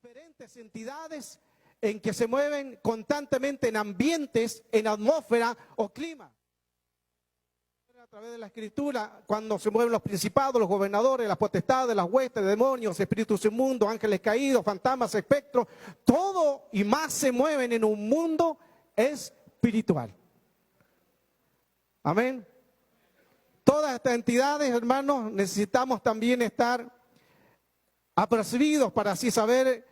diferentes entidades en que se mueven constantemente en ambientes, en atmósfera o clima. A través de la Escritura, cuando se mueven los principados, los gobernadores, las potestades, las huestes, demonios, espíritus inmundos, ángeles caídos, fantasmas, espectros, todo y más se mueven en un mundo espiritual. Amén. Todas estas entidades, hermanos, necesitamos también estar apercibidos para así saber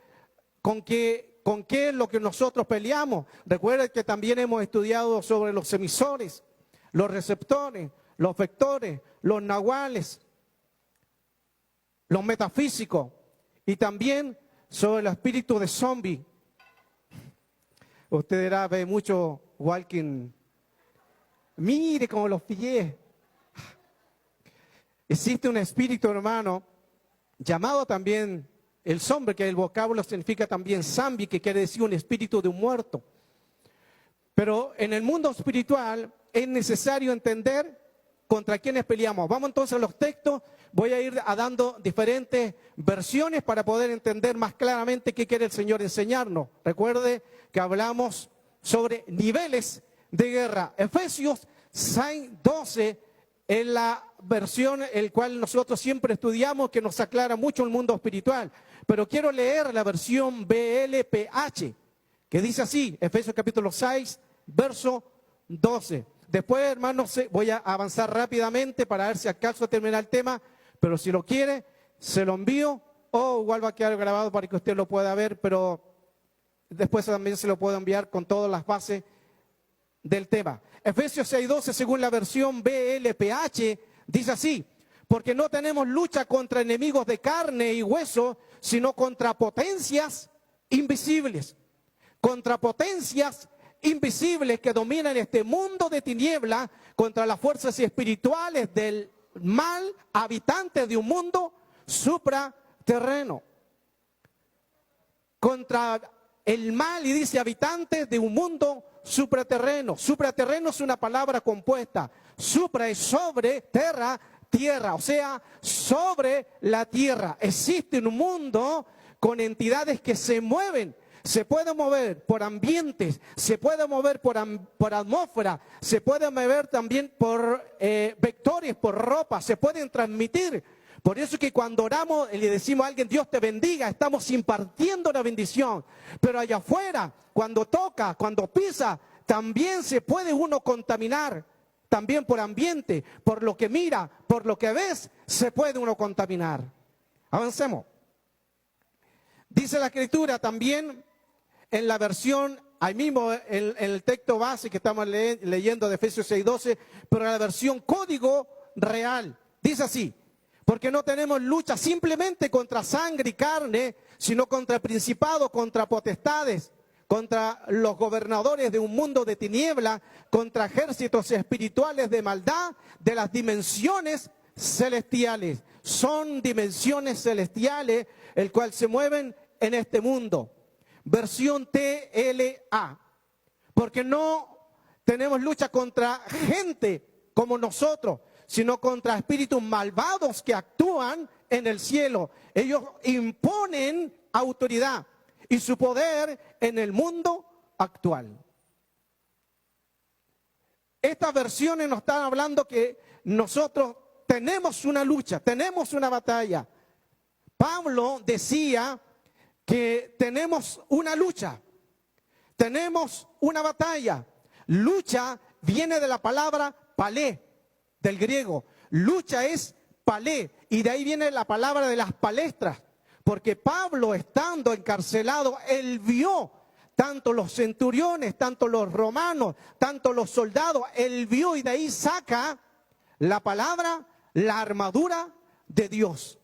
con qué es lo que nosotros peleamos. Recuerden que también hemos estudiado sobre los emisores, los receptores, los vectores, los nahuales, los metafísicos y también sobre el espíritu de zombie. Usted ve mucho walking. Mire cómo los pillé. Existe un espíritu, hermano, llamado también el zombie, que el vocablo significa también zambi, que quiere decir un espíritu de un muerto. Pero en el mundo espiritual es necesario entender contra quiénes peleamos. Vamos entonces a los textos. Voy a ir dando diferentes versiones para poder entender más claramente qué quiere el Señor enseñarnos. Recuerde que hablamos sobre niveles de guerra. Efesios 6:12 es la versión el cual nosotros siempre estudiamos, que nos aclara mucho el mundo espiritual. Pero quiero leer la versión BLPH, que dice así, Efesios capítulo 6, verso 12. Después, hermanos, voy a avanzar rápidamente para ver si acaso a terminar el tema, pero si lo quiere, se lo envío o igual va a quedar grabado para que usted lo pueda ver, pero después también se lo puedo enviar con todas las bases del tema. Efesios 6:12, según la versión BLPH, dice así: porque no tenemos lucha contra enemigos de carne y hueso, sino contra potencias invisibles. Contra potencias invisibles que dominan este mundo de tiniebla, contra las fuerzas espirituales del mal, habitantes de un mundo supraterreno. Contra el mal, y dice habitantes de un mundo supraterreno. Supraterreno es una palabra compuesta. Supra es sobre, terra, tierra, o sea, sobre la tierra. Existe un mundo con entidades que se mueven. Se puede mover por ambientes, se puede mover por atmósfera, se puede mover también por vectores, por ropa, se pueden transmitir. Por eso es que cuando oramos y le decimos a alguien, Dios te bendiga, estamos impartiendo la bendición. Pero allá afuera, cuando toca, cuando pisa, también se puede uno contaminar. También por ambiente, por lo que mira, por lo que ves, se puede uno contaminar. Avancemos. Dice la Escritura también en la versión, ahí mismo en el texto base que estamos leyendo de Efesios 6:12, pero en la versión código real, dice así: porque no tenemos lucha simplemente contra sangre y carne, sino contra principados, contra potestades, contra los gobernadores de un mundo de tiniebla, contra ejércitos espirituales de maldad de las dimensiones celestiales. Son dimensiones celestiales el cual se mueven en este mundo. Versión TLA. Porque no tenemos lucha contra gente como nosotros, sino contra espíritus malvados que actúan en el cielo. Ellos imponen autoridad y su poder en el mundo actual. Estas versiones nos están hablando que nosotros tenemos una lucha, tenemos una batalla. Pablo decía que tenemos una lucha, tenemos una batalla. Lucha viene de la palabra palé, del griego. Lucha es palé, y de ahí viene la palabra de las palestras. Porque Pablo, estando encarcelado, él vio tanto los centuriones, tanto los romanos, tanto los soldados, él vio y de ahí saca la palabra, la armadura de Dios.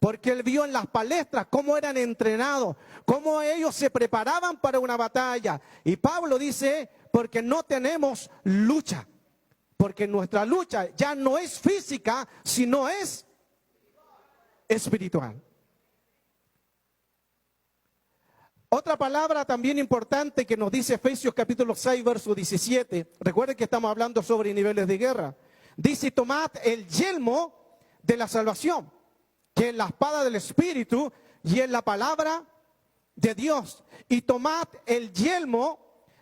Porque él vio en las palestras cómo eran entrenados, cómo ellos se preparaban para una batalla. Y Pablo dice, porque no tenemos lucha. Porque nuestra lucha ya no es física, sino es espiritual. Otra palabra también importante que nos dice Efesios capítulo 6, verso 17. Recuerden que estamos hablando sobre niveles de guerra. Dice, tomad el yelmo de la salvación, que es la espada del Espíritu y es la palabra de Dios y tomad el yelmo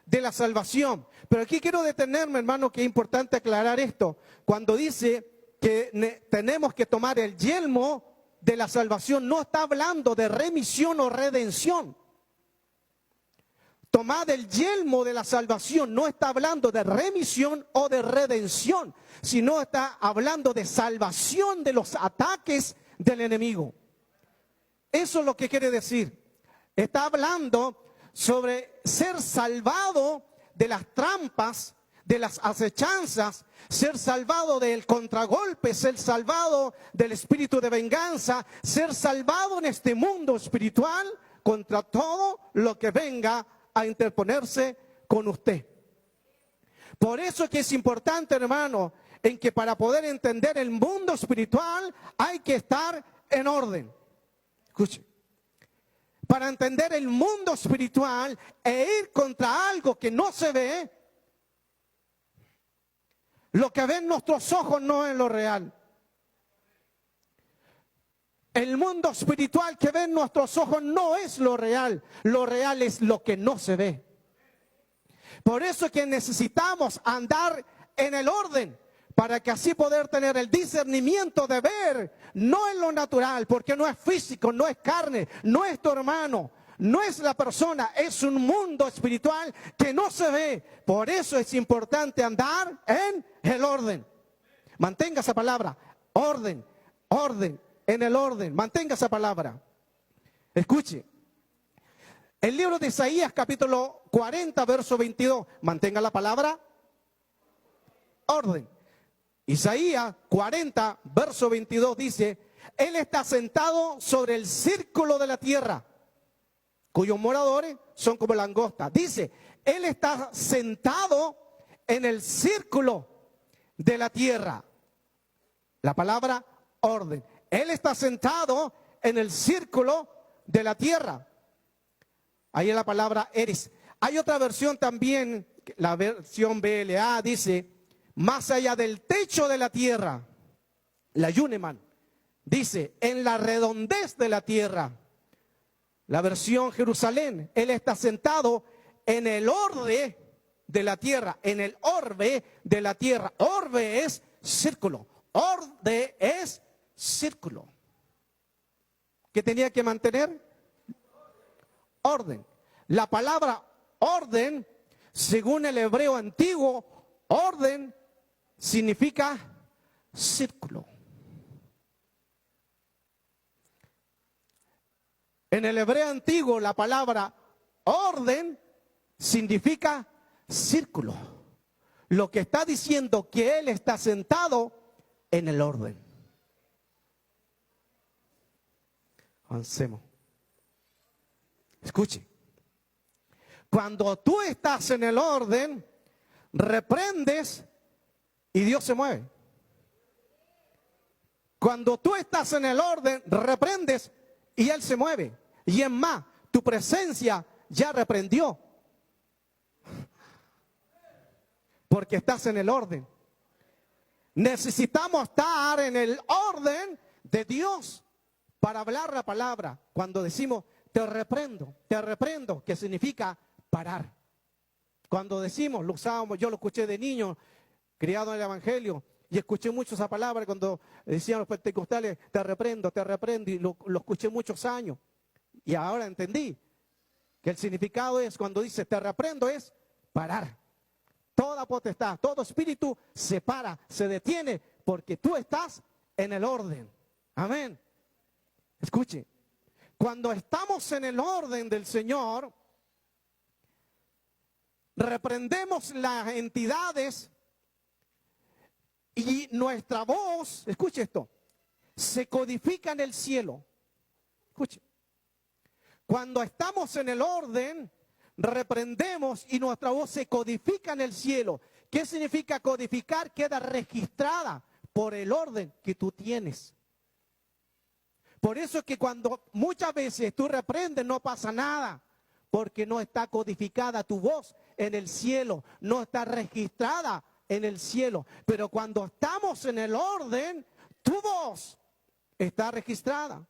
de la salvación. Pero aquí quiero detenerme, hermano, que es importante aclarar esto. Cuando dice que tenemos que tomar el yelmo de la salvación, no está hablando de remisión o redención. Tomad el yelmo de la salvación, no está hablando de remisión o de redención, sino está hablando de salvación de los ataques del enemigo. Eso es lo que quiere decir. Está hablando sobre ser salvado de las trampas, de las acechanzas, ser salvado del contragolpe, ser salvado del espíritu de venganza, ser salvado en este mundo espiritual contra todo lo que venga a interponerse con usted. Por eso que es importante, hermano, en que para poder entender el mundo espiritual hay que estar en orden. Escuche. Para entender el mundo espiritual e ir contra algo que no se ve, lo que ven nuestros ojos no es lo real. El mundo espiritual que ven nuestros ojos no es lo real es lo que no se ve. Por eso es que necesitamos andar en el orden, para que así poder tener el discernimiento de ver, no en lo natural, porque no es físico, no es carne, no es tu hermano, no es la persona, es un mundo espiritual que no se ve. Por eso es importante andar en el orden. Mantenga esa palabra, orden, orden. En el orden, mantenga esa palabra. Escuche, el libro de Isaías capítulo 40 verso 22, mantenga la palabra orden. Isaías 40 verso 22 dice: Él está sentado sobre el círculo de la tierra, cuyos moradores son como langostas. Dice, Él está sentado en el círculo de la tierra. La palabra orden. Él está sentado en el círculo de la tierra. Ahí es la palabra eres. Hay otra versión también, la versión BLA, dice, más allá del techo de la tierra. La Yuneman dice, en la redondez de la tierra. La versión Jerusalén, Él está sentado en el orbe de la tierra, en el orbe de la tierra. Orbe es círculo, orbe es círculo. ¿Qué tenía que mantener? Orden. La palabra orden, según el hebreo antiguo, orden significa círculo. En el hebreo antiguo, la palabra orden significa círculo. Lo que está diciendo que Él está sentado en el orden. Avancemos. Escuche. Cuando tú estás en el orden, reprendes y Dios se mueve. Cuando tú estás en el orden, reprendes y Él se mueve. Y es más, tu presencia ya reprendió. Porque estás en el orden. Necesitamos estar en el orden de Dios para hablar la palabra. Cuando decimos te reprendo, que significa parar. Cuando decimos, lo usábamos, yo lo escuché de niño, criado en el Evangelio, y escuché mucho esa palabra cuando decían los pentecostales, te reprendo, y lo escuché muchos años. Y ahora entendí que el significado es, cuando dice te reprendo, es parar. Toda potestad, todo espíritu se para, se detiene, porque tú estás en el orden. Amén. Escuche, cuando estamos en el orden del Señor, reprendemos las entidades y nuestra voz, escuche esto, se codifica en el cielo. Escuche, cuando estamos en el orden, reprendemos y nuestra voz se codifica en el cielo. ¿Qué significa codificar? Queda registrada por el orden que tú tienes. Por eso es que cuando muchas veces tú reprendes no pasa nada, porque no está codificada tu voz en el cielo, no está registrada en el cielo. Pero cuando estamos en el orden, tu voz está registrada.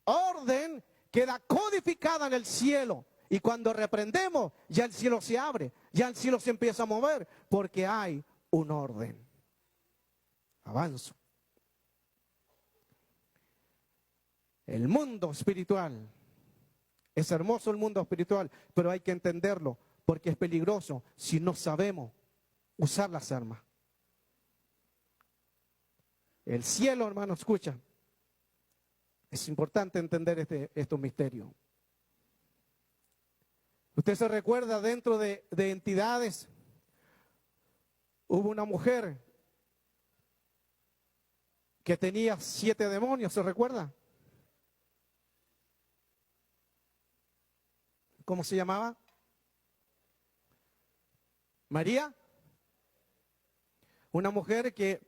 Orden queda codificada en el cielo. Y cuando reprendemos, ya el cielo se abre, ya el cielo se empieza a mover, porque hay un orden. Avanzo. El mundo espiritual, es hermoso el mundo espiritual, pero hay que entenderlo, porque es peligroso si no sabemos usar las armas. El cielo, hermano, escucha. Es importante entender estos misterios. Usted se recuerda, dentro de entidades, hubo una mujer que tenía 7 demonios, ¿se recuerda? ¿Cómo se llamaba? María. Una mujer que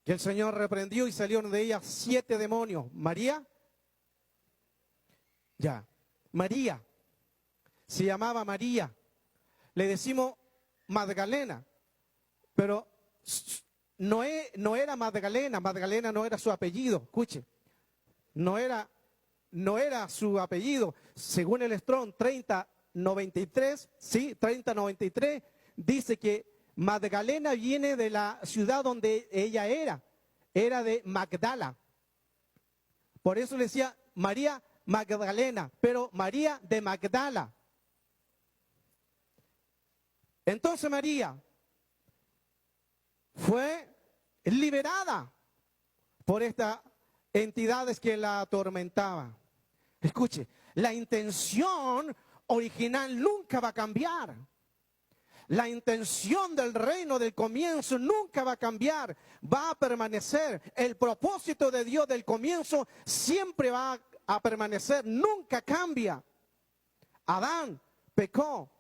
el Señor reprendió y salieron de ella 7 demonios. ¿María? Ya. María. Se llamaba María. Le decimos Magdalena. Pero no era Magdalena. Magdalena no era su apellido. Escuche. No era su apellido. Según el Strong 3093, ¿sí? 3093, dice que Magdalena viene de la ciudad donde ella era de Magdala. Por eso le decía María Magdalena, pero María de Magdala. Entonces María fue liberada por estas entidades que la atormentaban. Escuche, la intención original nunca va a cambiar. La intención del reino del comienzo nunca va a cambiar, va a permanecer. El propósito de Dios del comienzo siempre va a permanecer, nunca cambia. Adán pecó,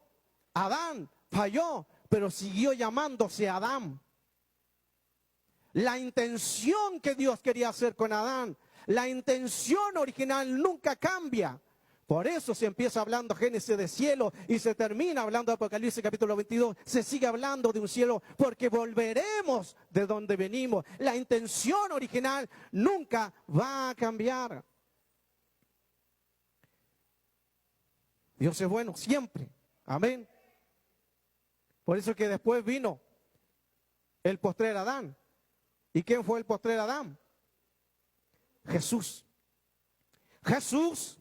Adán falló, pero siguió llamándose Adán. La intención que Dios quería hacer con Adán, la intención original nunca cambia. Por eso se empieza hablando Génesis de cielo y se termina hablando de Apocalipsis capítulo 22. Se sigue hablando de un cielo porque volveremos de donde venimos. La intención original nunca va a cambiar. Dios es bueno siempre. Amén. Por eso que después vino el postrer Adán. ¿Y quién fue el postrer Adán? Jesús. Jesús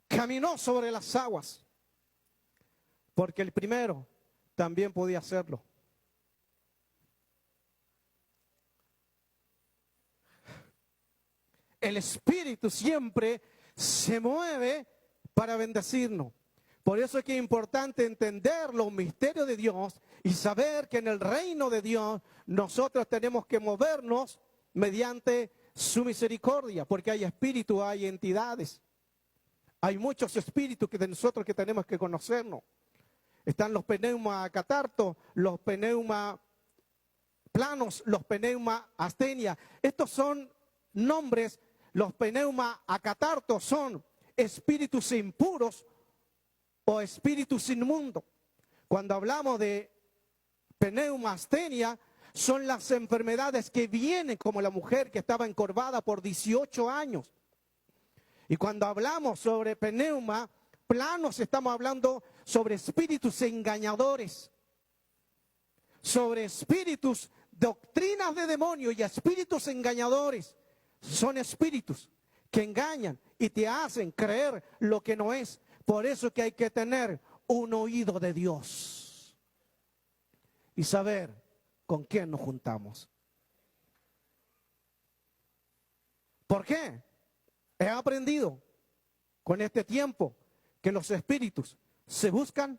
caminó sobre las aguas, porque el primero también podía hacerlo. El Espíritu siempre se mueve para bendecirnos. Por eso es que es importante entender los misterios de Dios y saber que en el reino de Dios nosotros tenemos que movernos mediante su misericordia, porque hay espíritus, hay entidades. Hay muchos espíritus de nosotros que tenemos que conocernos. Están los pneuma catarto, los pneuma planos, los pneuma astenia. Estos son nombres, los pneuma acatarto son espíritus impuros o espíritus inmundos. Cuando hablamos de pneuma astenia, son las enfermedades que vienen, como la mujer que estaba encorvada por 18 años. Y cuando hablamos sobre pneuma planos, estamos hablando sobre espíritus engañadores, sobre espíritus, doctrinas de demonios y espíritus engañadores. Son espíritus que engañan y te hacen creer lo que no es. Por eso que hay que tener un oído de Dios y saber con quién nos juntamos. ¿Por qué? He aprendido con este tiempo que los espíritus se buscan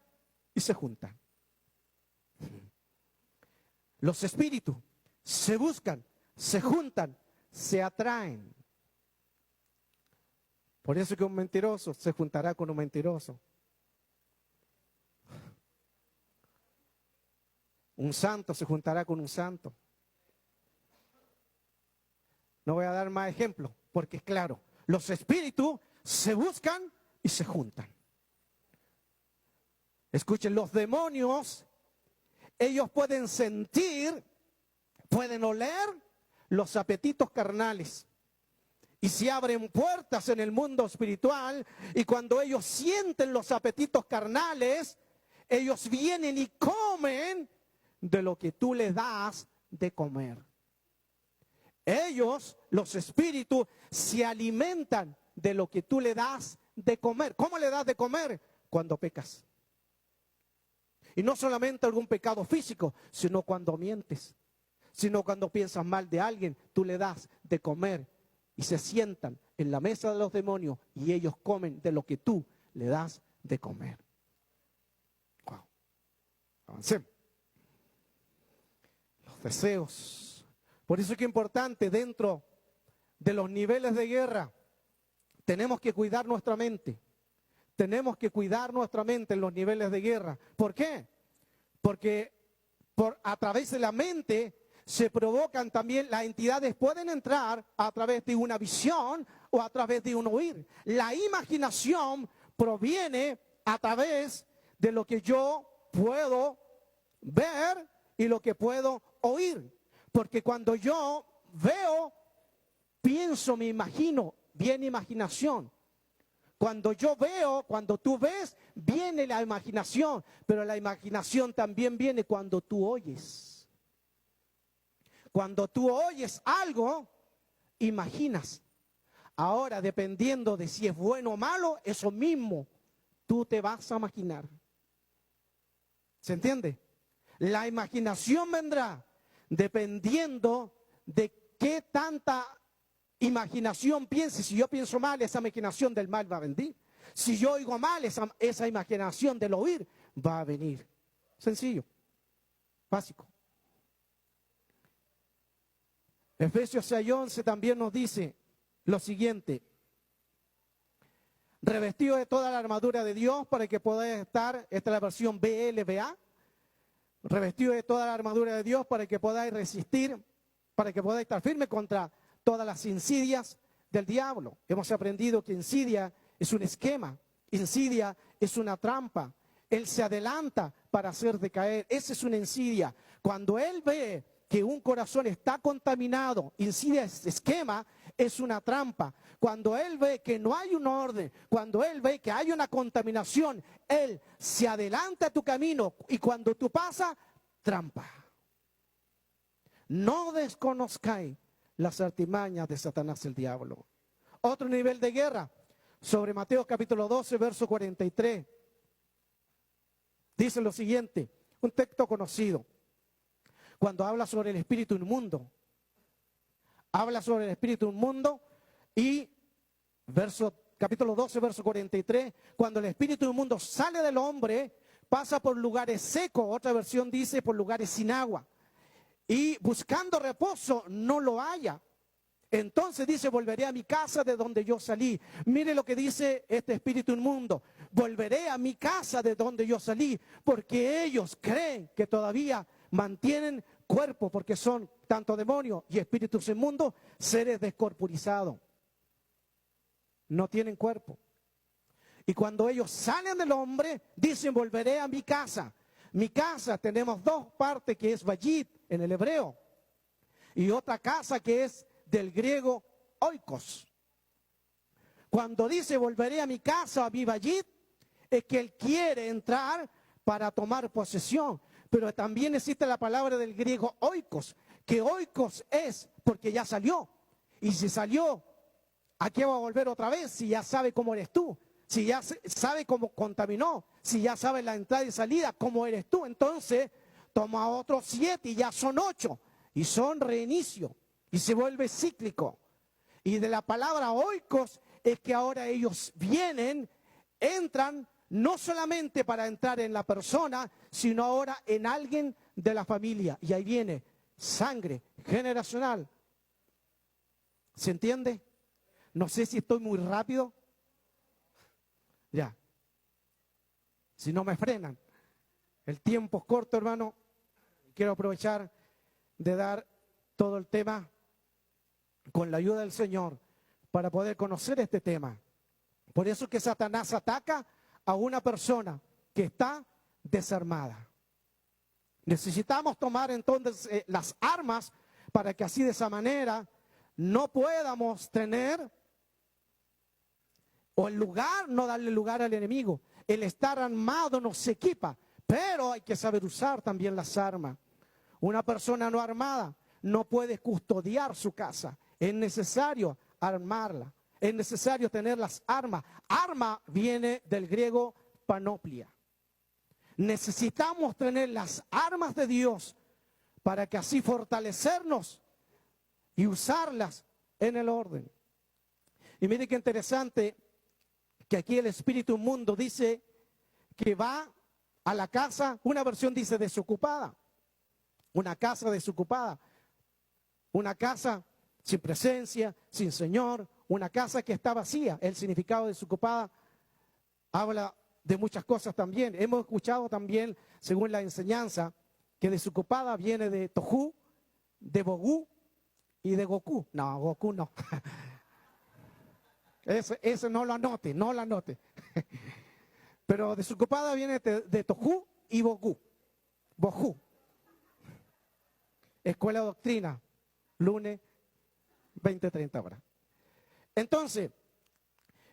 y se juntan. Los espíritus se buscan, se juntan, se atraen. Por eso que un mentiroso se juntará con un mentiroso. Un santo se juntará con un santo. No voy a dar más ejemplos porque es claro. Los espíritus se buscan y se juntan. Escuchen, los demonios, ellos pueden sentir, pueden oler los apetitos carnales y se abren puertas en el mundo espiritual, y cuando ellos sienten los apetitos carnales, ellos vienen y comen de lo que tú les das de comer. Ellos, los espíritus, se alimentan de lo que tú le das de comer. ¿Cómo le das de comer? Cuando pecas. Y no solamente algún pecado físico, sino cuando mientes, sino cuando piensas mal de alguien, tú le das de comer y se sientan en la mesa de los demonios y ellos comen de lo que tú le das de comer. Wow. Avancemos. Los deseos. Por eso es que es importante, dentro de los niveles de guerra, tenemos que cuidar nuestra mente. Tenemos que cuidar nuestra mente en los niveles de guerra. ¿Por qué? Porque a través de la mente se provocan también, las entidades pueden entrar a través de una visión o a través de un oír. La imaginación proviene a través de lo que yo puedo ver y lo que puedo oír. Porque cuando yo veo, pienso, me imagino, viene imaginación. Cuando yo veo, cuando tú ves, viene la imaginación, pero la imaginación también viene cuando tú oyes. Cuando tú oyes algo, imaginas. Ahora, dependiendo de si es bueno o malo, eso mismo tú te vas a imaginar. ¿Se entiende? La imaginación vendrá dependiendo de qué tanta imaginación piense. Si yo pienso mal, esa imaginación del mal va a venir. Si yo oigo mal, esa imaginación del oír va a venir. Sencillo, básico. Efesios 6:11 también nos dice lo siguiente: revestido de toda la armadura de Dios para que podáis estar, esta es la versión BLBA, revestido de toda la armadura de Dios para que podáis resistir, para que podáis estar firme contra todas las insidias del diablo. Hemos aprendido que insidia es un esquema, insidia es una trampa. Él se adelanta para hacer decaer. Esa es una insidia. Cuando él ve que un corazón está contaminado, insidia es esquema, es una trampa. Cuando él ve que no hay un orden, cuando él ve que hay una contaminación, él se adelanta a tu camino y cuando tú pasas, trampa. No desconozcáis las artimañas de Satanás el diablo. Otro nivel de guerra, sobre Mateo capítulo 12, verso 43. Dice lo siguiente, un texto conocido. Cuando habla sobre el espíritu inmundo. Habla sobre el espíritu inmundo y capítulo 12, verso 43. Cuando el espíritu inmundo sale del hombre, pasa por lugares secos. Otra versión dice por lugares sin agua. Y buscando reposo no lo halla. Entonces dice, volveré a mi casa de donde yo salí. Mire lo que dice este espíritu inmundo. Volveré a mi casa de donde yo salí, porque ellos creen que todavía mantienen cuerpo, porque son tanto demonios y espíritus inmundos, seres descorporizados. No tienen cuerpo. Y cuando ellos salen del hombre, dicen, volveré a mi casa. Mi casa, tenemos dos partes que es Bayit en el hebreo. Y otra casa que es del griego oikos. Cuando dice volveré a mi casa, a mi Bayit, es que él quiere entrar para tomar posesión. Pero también existe la palabra del griego oikos, que oikos es porque ya salió. Y si salió, ¿a qué va a volver otra vez? Si ya sabe cómo eres tú, si ya sabe cómo contaminó, si ya sabe la entrada y salida, cómo eres tú. Entonces toma otros 7 y ya son 8. Y son reinicio. Y se vuelve cíclico. Y de la palabra oikos es que ahora ellos vienen, entran, no solamente para entrar en la persona, sino ahora en alguien de la familia. Y ahí viene sangre generacional. ¿Se entiende? No sé si estoy muy rápido. Ya. Si no me frenan. El tiempo es corto, hermano. Quiero aprovechar de dar todo el tema con la ayuda del Señor para poder conocer este tema. Por eso es que Satanás ataca a una persona que está desarmada. Necesitamos tomar entonces las armas para que así de esa manera no podamos tener o el lugar, no darle lugar al enemigo. El estar armado nos equipa, pero hay que saber usar también las armas. Una persona no armada no puede custodiar su casa. Es necesario armarla. Es necesario tener las armas. Arma viene del griego panoplia. Necesitamos tener las armas de Dios para que así fortalecernos y usarlas en el orden. Y mire qué interesante que aquí el espíritu inmundo dice que va a la casa, una versión dice desocupada, una casa desocupada, una casa sin presencia, sin Señor, una casa que está vacía. El significado de desocupada habla de muchas cosas también. Hemos escuchado también, según la enseñanza, que desocupada viene de Tohu, de Bogú y de Goku. No, Goku no. Ese no lo anote, no lo anote. Pero desocupada viene de Tohu y Bogú. Bojú. Escuela de Doctrina, lunes 20-30 horas. Entonces,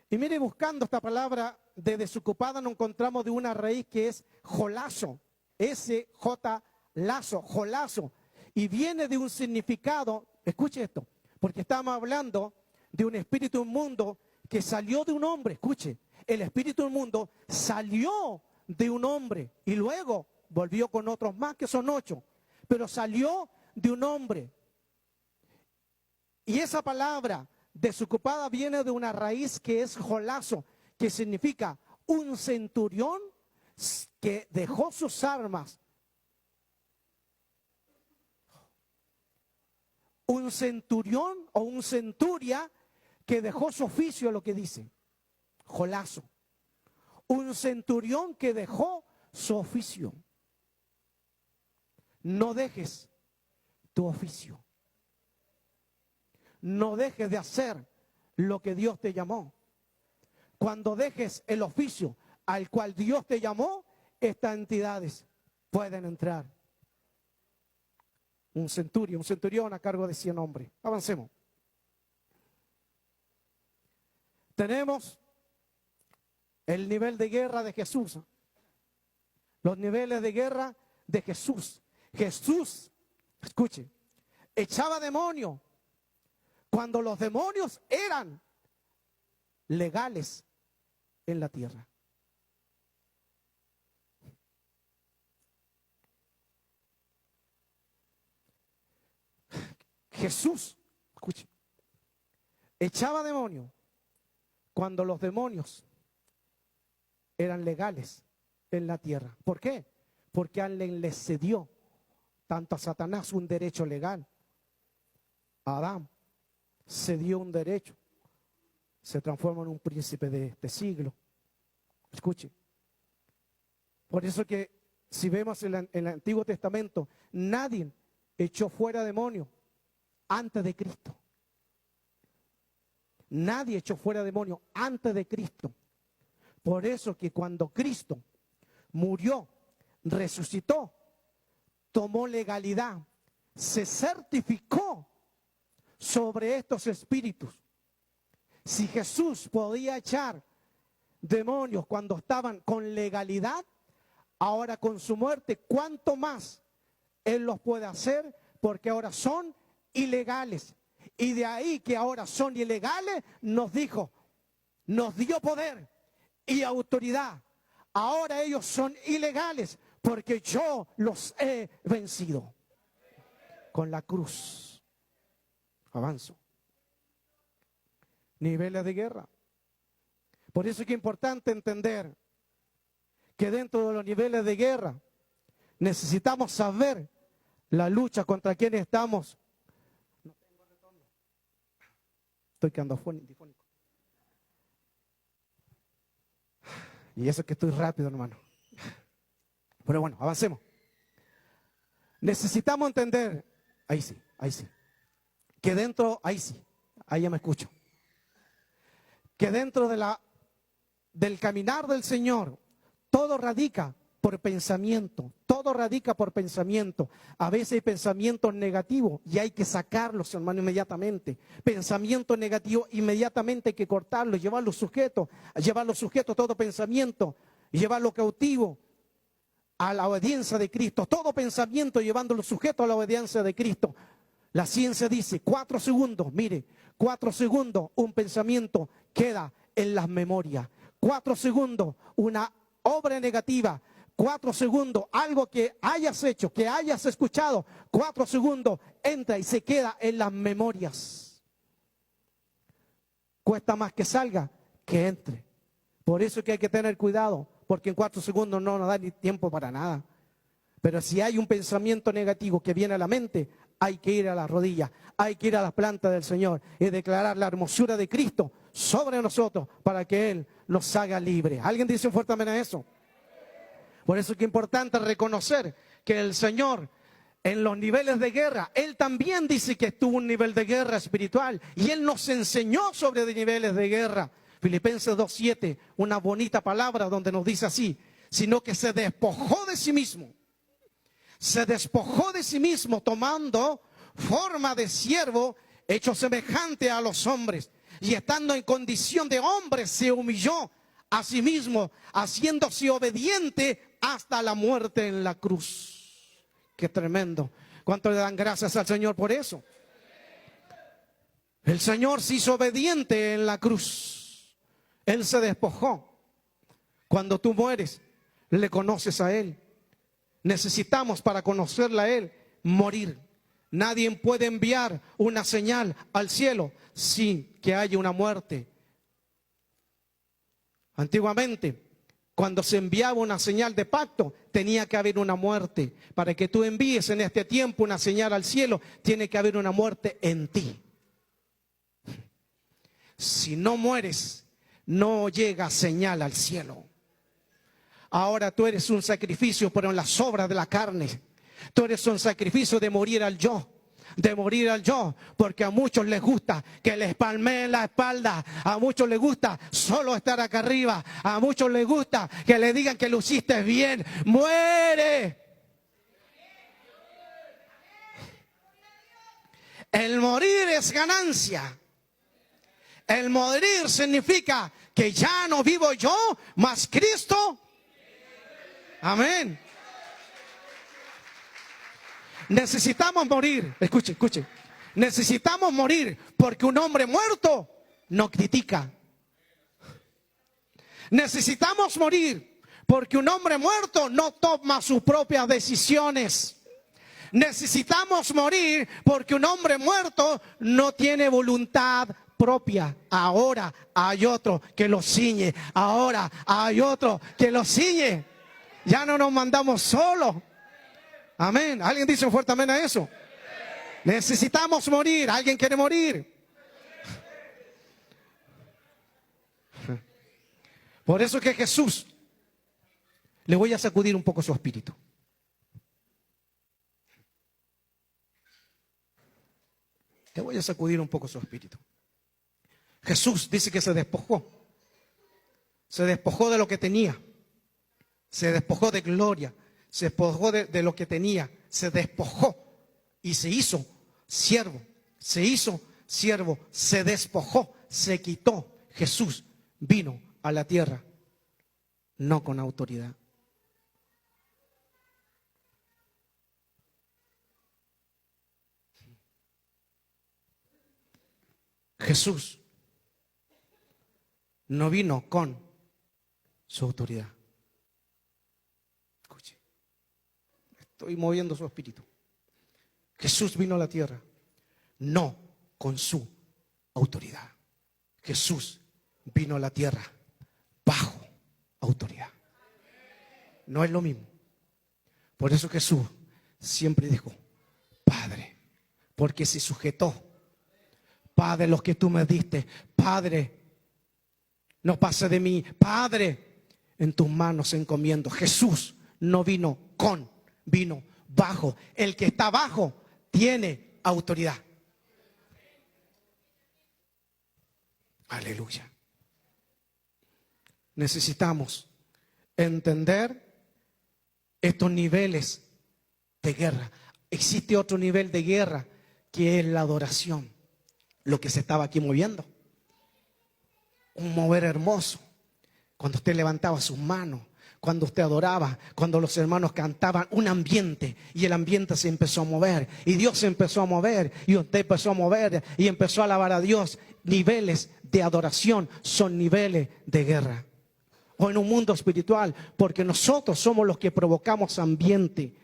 y mire, buscando esta palabra de desocupada nos encontramos de una raíz que es jolazo, S-J, lazo, jolazo, y viene de un significado, escuche esto, porque estamos hablando de un espíritu inmundo que salió de un hombre, escuche, el espíritu inmundo salió de un hombre y luego volvió con otros más que son 8, pero salió de un hombre. Y esa palabra desocupada viene de una raíz que es jolazo, que significa un centurión que dejó sus armas. Un centurión o un centuria que dejó su oficio, lo que dice. Jolazo. Un centurión que dejó su oficio. No dejes tu oficio. No dejes de hacer lo que Dios te llamó. Cuando dejes el oficio al cual Dios te llamó, estas entidades pueden entrar. Un centurión a cargo de 100 hombres. Avancemos. Tenemos el nivel de guerra de Jesús. Los niveles de guerra de Jesús. Jesús, escuche, echaba demonios cuando los demonios eran legales en la tierra. Jesús, escuche, echaba demonios cuando los demonios eran legales en la tierra. ¿Por qué? Porque alguien les cedió tanto a Satanás un derecho legal. A Adán cedió un derecho. Se transforma en un príncipe de este siglo. Escuche. Por eso que si vemos en el Antiguo Testamento, nadie echó fuera demonios antes de Cristo. Nadie echó fuera demonios antes de Cristo. Por eso que cuando Cristo murió, resucitó, tomó legalidad, se certificó sobre estos espíritus. Si Jesús podía echar demonios cuando estaban con legalidad, ahora con su muerte, ¿cuánto más Él los puede hacer? Porque ahora son ilegales. Y de ahí que ahora son ilegales, nos dijo, nos dio poder y autoridad. Ahora ellos son ilegales porque yo los he vencido con la cruz. Avanzo. Niveles de guerra. Por eso es que es importante entender que dentro de los niveles de guerra necesitamos saber la lucha contra quienes estamos. No tengo retorno. Estoy quedando difónico. Y eso es que estoy rápido, hermano. Pero bueno, avancemos. Necesitamos entender, ahí sí, que dentro, ahí ya me escucho. Que dentro del caminar del Señor, todo radica por pensamiento, todo todo radica por pensamiento. A veces hay pensamientos negativos y hay que sacarlos, hermano, inmediatamente. Pensamiento negativo, inmediatamente hay que cortarlo, llevarlo sujeto a todo pensamiento, llevarlo cautivo a la obediencia de Cristo. Todo pensamiento llevándolo sujeto a la obediencia de Cristo. La ciencia dice 4 segundos, mire, 4 segundos un pensamiento queda en las memorias. 4 segundos una obra negativa. 4 segundos algo que hayas hecho, que hayas escuchado. 4 segundos entra y se queda en las memorias. Cuesta más que salga que entre. Por eso es que hay que tener cuidado, porque en 4 segundos no nos da ni tiempo para nada. Pero si hay un pensamiento negativo que viene a la mente, hay que ir a las rodillas, hay que ir a las plantas del Señor y declarar la hermosura de Cristo sobre nosotros para que Él nos haga libres. ¿Alguien dice un fuerte amén a eso? Por eso es que es importante reconocer que el Señor en los niveles de guerra, Él también dice que estuvo en un nivel de guerra espiritual y Él nos enseñó sobre los niveles de guerra. Filipenses 2:7, una bonita palabra donde nos dice así, sino que se despojó de sí mismo. Se despojó de sí mismo tomando forma de siervo, hecho semejante a los hombres. Y estando en condición de hombre se humilló a sí mismo, haciéndose obediente hasta la muerte en la cruz. Qué tremendo. ¿Cuánto le dan gracias al Señor por eso? El Señor se hizo obediente en la cruz. Él se despojó. Cuando tú mueres, le conoces a Él. Necesitamos para conocerla a Él, morir. Nadie puede enviar una señal al cielo sin que haya una muerte. Antiguamente, cuando se enviaba una señal de pacto, tenía que haber una muerte. Para que tú envíes en este tiempo una señal al cielo, tiene que haber una muerte en ti. Si no mueres, no llega señal al cielo. Ahora tú eres un sacrificio, pero en las obras de la carne. Tú eres un sacrificio de morir al yo. De morir al yo, porque a muchos les gusta que les palmeen la espalda, a muchos les gusta solo estar acá arriba, a muchos les gusta que le digan que lo hiciste bien. ¡Muere! El morir es ganancia. El morir significa que ya no vivo yo, mas Cristo. Amén. Necesitamos morir. Escuche, escuche. Necesitamos morir porque un hombre muerto no critica. Necesitamos morir porque un hombre muerto no toma sus propias decisiones. Necesitamos morir porque un hombre muerto no tiene voluntad propia. Ahora hay otro que lo ciñe. Ahora hay otro que lo ciñe. Ya no nos mandamos solos. Amén. ¿Alguien dice un fuerte amén a eso? Necesitamos morir. ¿Alguien quiere morir? Por eso que Jesús, le voy a sacudir un poco su espíritu. Le voy a sacudir un poco su espíritu. Jesús dice que se despojó. Se despojó de lo que tenía. Se despojó de gloria. Se despojó de lo que tenía. Se despojó y se hizo siervo. Se hizo siervo. Se despojó. Se quitó. Jesús vino a la tierra no con autoridad. Jesús no vino con su autoridad. Escuche, estoy moviendo su espíritu. Jesús vino a la tierra no con su autoridad. Jesús vino a la tierra bajo autoridad. No es lo mismo. Por eso Jesús siempre dijo, Padre, porque se sujetó. Padre, los que tú me diste, Padre, no pase de mí. Padre, en tus manos encomiendo. Jesús no vino con, vino bajo. El que está bajo tiene autoridad. Aleluya. Necesitamos entender estos niveles de guerra. Existe otro nivel de guerra que es la adoración. Lo que se estaba aquí moviendo. Un mover hermoso. Cuando usted levantaba sus manos, cuando usted adoraba, cuando los hermanos cantaban, un ambiente, y el ambiente se empezó a mover, y Dios se empezó a mover, y usted empezó a mover, y empezó a alabar a Dios. Niveles de adoración son niveles de guerra. O en un mundo espiritual, porque nosotros somos los que provocamos ambiente.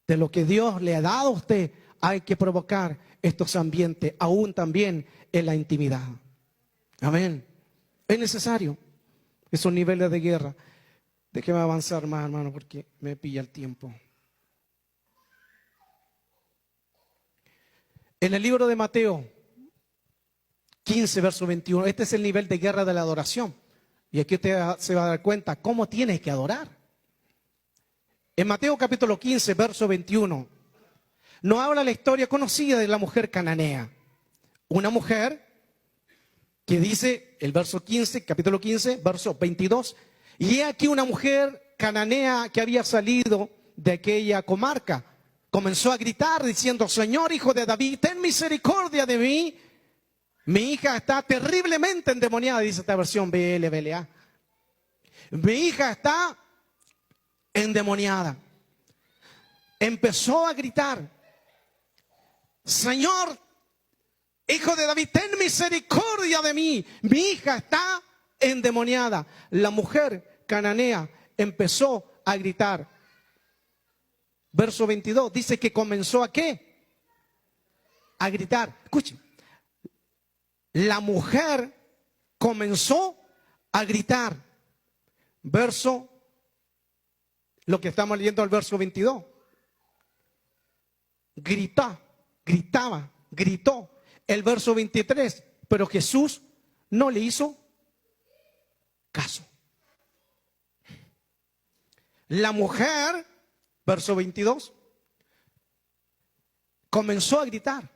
De lo que Dios le ha dado a usted, hay que provocar estos ambientes, aún también en la intimidad. Amén. Es necesario esos niveles de guerra. Déjeme avanzar más, hermano, porque me pilla el tiempo. En el libro de Mateo 15, verso 21, este es el nivel de guerra de la adoración. Y aquí usted se va a dar cuenta cómo tienes que adorar. En Mateo capítulo 15, verso 21, nos habla la historia conocida de la mujer cananea. Una mujer que dice, el verso 15, capítulo 15, verso 22, y he aquí una mujer cananea que había salido de aquella comarca. Comenzó a gritar diciendo, Señor, hijo de David, ten misericordia de mí. Mi hija está terriblemente endemoniada, dice esta versión BLA. Mi hija está endemoniada. Empezó a gritar, Señor, hijo de David, ten misericordia de mí. Mi hija está endemoniada. La mujer cananea empezó a gritar. Verso 22 dice que comenzó a ¿qué? A gritar. Escuchen. La mujer comenzó a gritar. Verso, lo que estamos leyendo al verso 22. Gritó. El verso 23, pero Jesús no le hizo caso. La mujer, verso 22, comenzó a gritar.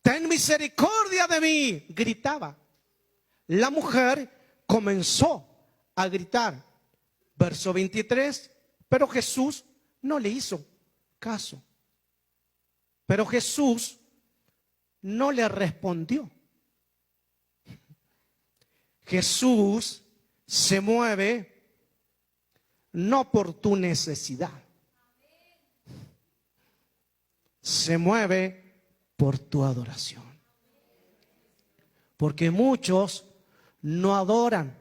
Ten misericordia de mí, gritaba. La mujer comenzó a gritar. Verso 23, pero Jesús no le hizo caso. Pero Jesús no le respondió. Jesús se mueve no por tu necesidad. Se mueve por tu adoración. Porque muchos no adoran,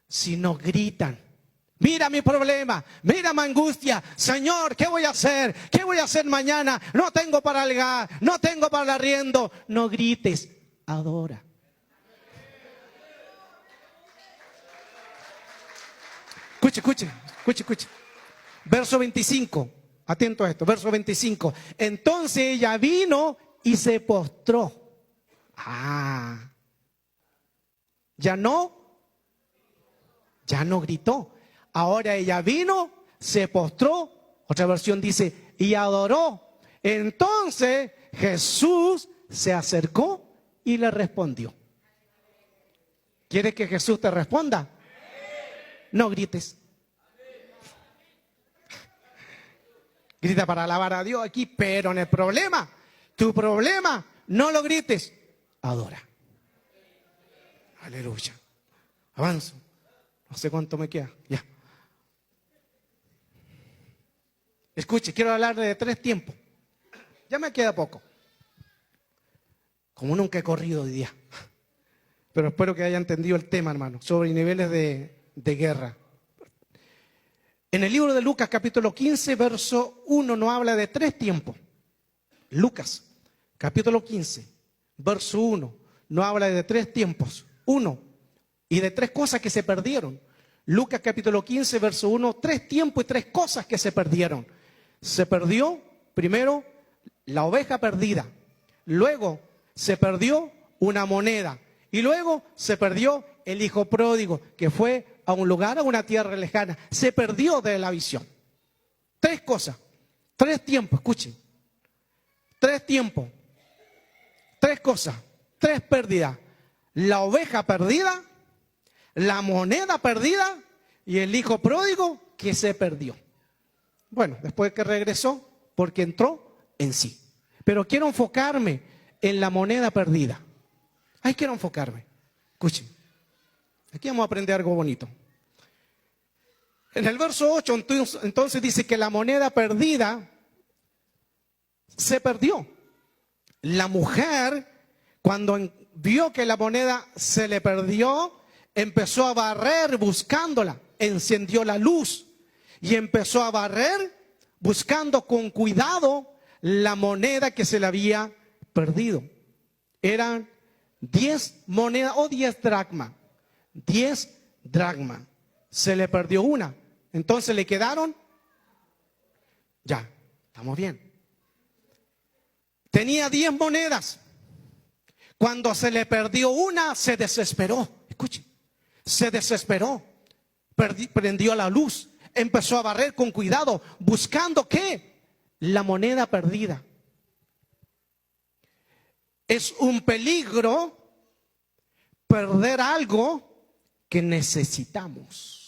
sino gritan. Mira mi problema, mira mi angustia. Señor, ¿qué voy a hacer? ¿Qué voy a hacer mañana? No tengo para el gas, no tengo para el arriendo. No grites, adora. Escuche. Verso 25, atento a esto, verso 25. Entonces ella vino y se postró. Ya no gritó. Ahora ella vino, se postró, otra versión dice, y adoró. Entonces Jesús se acercó y le respondió. ¿Quieres que Jesús te responda? No grites. Grita para alabar a Dios aquí, pero en el problema, tu problema, no lo grites, adora. Aleluya. Avanzo. No sé cuánto me queda. Ya. Escuche, quiero hablarle de 3 tiempos. Ya me queda poco. Como nunca he corrido hoy día. Pero espero que haya entendido el tema, hermano, sobre niveles de guerra. En el libro de Lucas, capítulo 15, verso 1, nos habla de 3 tiempos. Lucas, capítulo 15, verso 1, nos habla de 3 tiempos. 1, y de 3 cosas que se perdieron. Lucas, capítulo 15, verso 1, 3 tiempos y 3 cosas que se perdieron. Se perdió, primero, la oveja perdida. Luego, se perdió una moneda. Y luego, se perdió el hijo pródigo, que fue a un lugar, a una tierra lejana. Se perdió de la visión. 3 cosas, 3 tiempos, escuchen. 3 tiempos, 3 cosas, 3 pérdidas. La oveja perdida, la moneda perdida y el hijo pródigo que se perdió. Bueno, después que regresó, porque entró en sí. Pero quiero enfocarme en la moneda perdida. Ahí quiero enfocarme. Escuchen, aquí vamos a aprender algo bonito. En el verso 8 entonces dice que la moneda perdida se perdió. La mujer, cuando vio que la moneda se le perdió, empezó a barrer buscándola, encendió la luz y empezó a barrer buscando con cuidado la moneda que se le había perdido. Eran 10 monedas o 10 dracmas. 10 dracmas. Se le perdió una. Entonces le quedaron. Ya, estamos bien. Tenía 10 monedas. Cuando se le perdió una, se desesperó. Escuchen, se desesperó. Prendió la luz. Empezó a barrer con cuidado, buscando ¿qué? La moneda perdida. Es un peligro perder algo que necesitamos.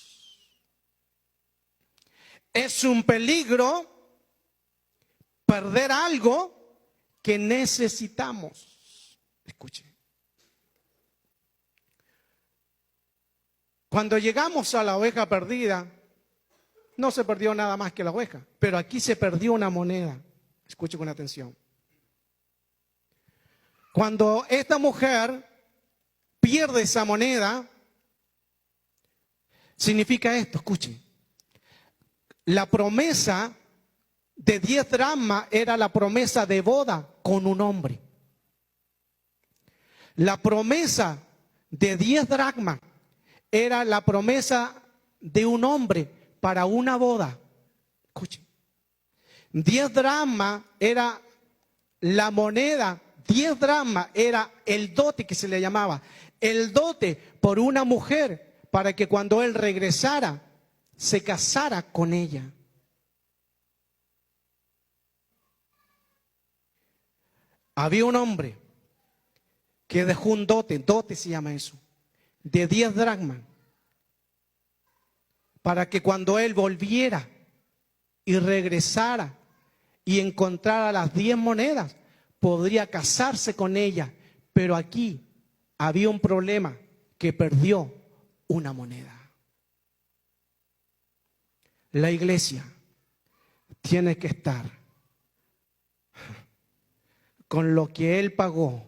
Es un peligro perder algo que necesitamos. Escuchen. Cuando llegamos a la oveja perdida, no se perdió nada más que la oveja, pero aquí se perdió una moneda. Escuche con atención. Cuando esta mujer pierde esa moneda, significa esto, escuche. La promesa de 10 dracmas era la promesa de boda con un hombre. La promesa de 10 dracmas era la promesa de un hombre para una boda. Escuche. 10 dracmas era la moneda, 10 dracmas era el dote que se le llamaba. El dote por una mujer para que cuando él regresara, se casara con ella. Había un hombre que dejó un dote se llama eso, de 10 dracmas, para que cuando él volviera y regresara y encontrara las 10 monedas, podría casarse con ella. Pero aquí había un problema, que perdió una moneda. La iglesia tiene que estar con lo que Él pagó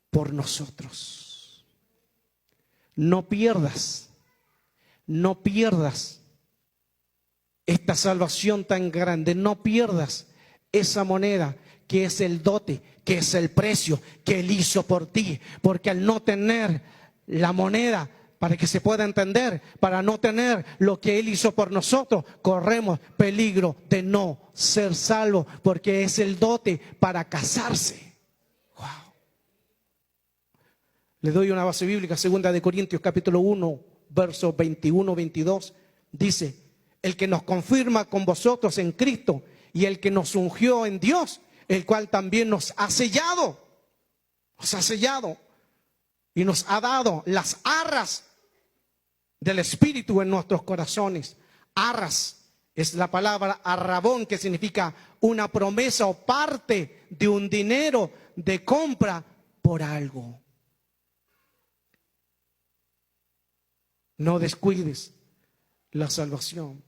por nosotros. No pierdas esta salvación tan grande, no pierdas esa moneda que es el dote, que es el precio que Él hizo por ti, porque al no tener la moneda, para que se pueda entender, para no tener lo que Él hizo por nosotros, corremos peligro de no ser salvos, porque es el dote para casarse. Wow. Le doy una base bíblica, 2 Corintios capítulo 1, versos 21-22, dice: el que nos confirma con vosotros en Cristo y el que nos ungió en Dios, el cual también nos ha sellado y nos ha dado las arras del Espíritu en nuestros corazones. Arras es la palabra arrabón, que significa una promesa o parte de un dinero de compra por algo. No descuides la salvación.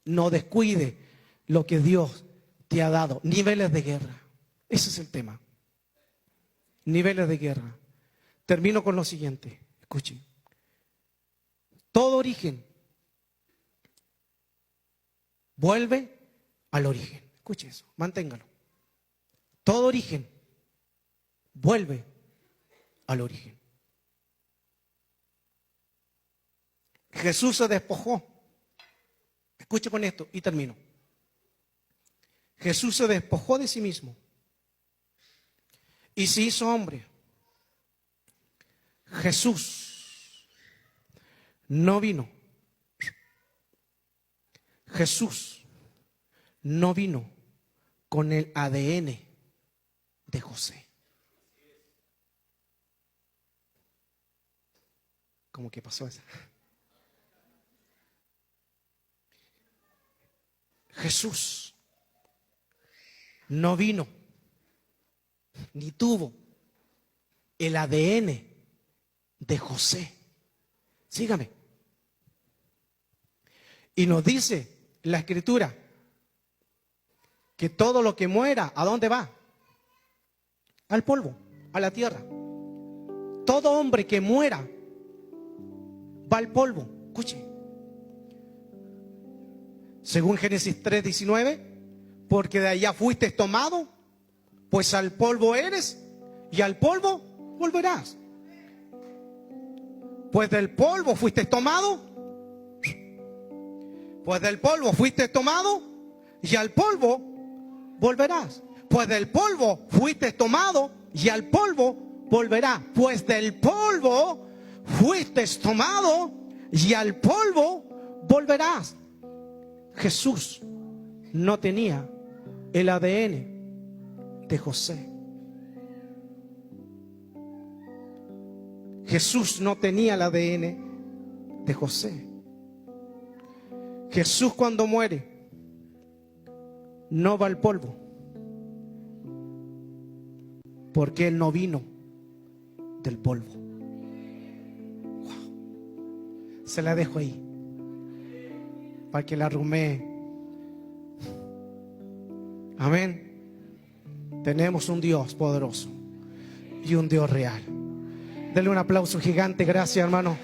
No descuide lo que Dios te ha dado. Niveles de guerra. Ese es el tema. Niveles de guerra. Termino con lo siguiente. Escuchen. Todo origen vuelve al origen. Escuche eso, manténgalo. Todo origen vuelve al origen. Jesús se despojó. Escuche con esto y termino. Jesús se despojó de sí mismo y se hizo hombre. Jesús no vino. Jesús no vino con el ADN de José. ¿Cómo que pasó eso? Jesús no vino ni tuvo el ADN de José. Sígame. Y nos dice la Escritura que todo lo que muera, ¿a dónde va? Al polvo, a la tierra. Todo hombre que muera va al polvo. Escuche. Según Génesis 3:19, porque de allá fuiste tomado, pues al polvo eres y al polvo volverás. Pues del polvo fuiste tomado, pues del polvo fuiste tomado y al polvo volverás. Pues del polvo fuiste tomado y al polvo volverás. Pues del polvo fuiste tomado y al polvo volverás. Jesús no tenía el ADN de José. Jesús no tenía el ADN de José. Jesús cuando muere no va al polvo, porque Él no vino del polvo. Wow. Se la dejo ahí para que la rumee. Amén. Tenemos un Dios poderoso y un Dios real. Denle un aplauso gigante. Gracias, hermano.